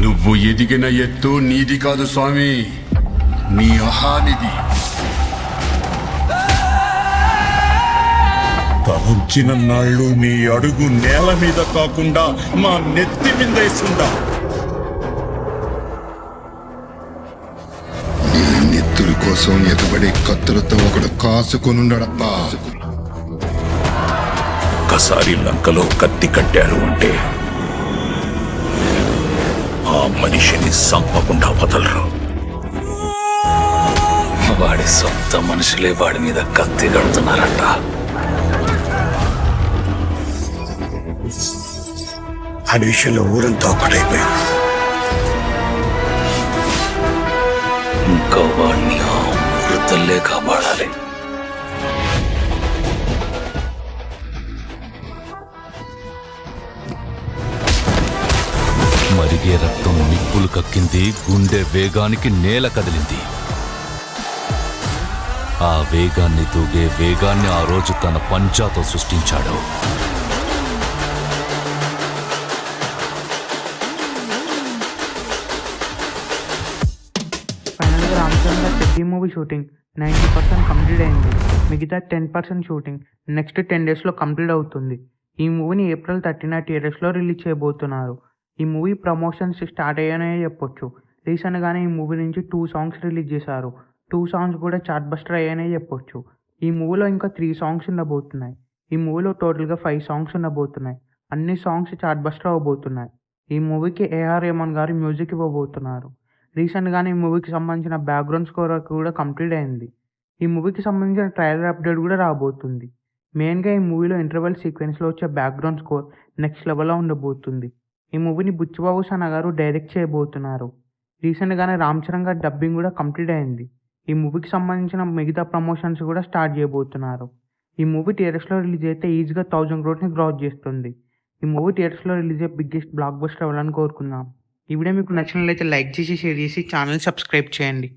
నువ్వు ఎదిగిన ఎత్తు నీది కాదు స్వామి, నీ అహానిది. తలంచిన నాళ్ళు నీ అడుగు నేల మీద కాకుండా మా నెత్తి మీద వేస్తుందా? నీ నెత్తుల కోసం ఎగబడే కత్తులతో ఒకడు కాసుకొనుండడప్పా. ఒక్కసారి లంకలో కత్తి కట్టారు అంటే ఆ మనిషిని సంపకుండా వదలరు. వాడి సొంత మనుషులే వాడి మీద కత్తి కడుతున్నారట. ఆ విషయంలో ఊరంతా ఒక్కటైపోయింది. ఇంకా వాడిని ఆ మృతల్లే కాపాడాలి. మరిగే రక్తం నిప్పులు కక్కింది, గుండె వేగానికి నేల కదిలింది. ఆ వేగాన్ని తూగే వేగాన్ని ఆ రోజు తన పంచాతో సృష్టించాడు. ఫైనల్గా రామచంద్ర పెద్ద మూవీ షూటింగ్ 90% కంప్లీట్ అయింది. మిగతా 10% షూటింగ్ నెక్స్ట్ 10 daysలో కంప్లీట్ అవుతుంది. ఈ మూవీని April 13 థియేటర్స్లో రిలీజ్ చేయబోతున్నారు. ఈ మూవీ ప్రమోషన్స్ స్టార్ట్ అయ్యానే చెప్పొచ్చు. రీసెంట్గానే ఈ మూవీ నుంచి 2 songs రిలీజ్ చేశారు. 2 songs కూడా చార్ట్ బస్టర్ అయ్యానే చెప్పొచ్చు. ఈ మూవీలో ఇంకా 3 songs ఉండబోతున్నాయి. ఈ మూవీలో టోటల్గా 5 songs ఉండబోతున్నాయి. అన్ని సాంగ్స్ చార్ట్ బస్టర్ అవ్వబోతున్నాయి. ఈ మూవీకి AR రెహమాన్ గారు మ్యూజిక్ ఇవ్వబోతున్నారు. రీసెంట్గానే ఈ మూవీకి సంబంధించిన బ్యాక్గ్రౌండ్ స్కోర్ కూడా కంప్లీట్ అయింది. ఈ మూవీకి సంబంధించిన ట్రైలర్ అప్డేట్ కూడా రాబోతుంది. మెయిన్గా ఈ మూవీలో ఇంటర్వెల్ సీక్వెన్స్లో వచ్చే బ్యాక్గ్రౌండ్ స్కోర్ నెక్స్ట్ లెవెల్లో ఉండబోతుంది. ఈ మూవీని బుచ్చిబాబు సన్న గారు డైరెక్ట్ చేయబోతున్నారు. రీసెంట్గానే రామ్ చరణ్ గారి డబ్బింగ్ కూడా కంప్లీట్ అయింది. ఈ మూవీకి సంబంధించిన మిగతా ప్రమోషన్స్ కూడా స్టార్ట్ చేయబోతున్నారు. ఈ మూవీ థియేటర్స్లో రిలీజ్ అయితే ఈజీగా 1000 crores క్రాస్ చేస్తుంది. ఈ మూవీ థియేటర్స్లో రిలీజ్ అయ్యే బిగ్గెస్ట్ బ్లాక్ బస్టర్ అవ్వాలని కోరుకుందాం. ఈ వీడియో మీకు నచ్చినట్లయితే లైక్ చేసి, షేర్ చేసి ఛానల్ సబ్స్క్రైబ్ చేయండి.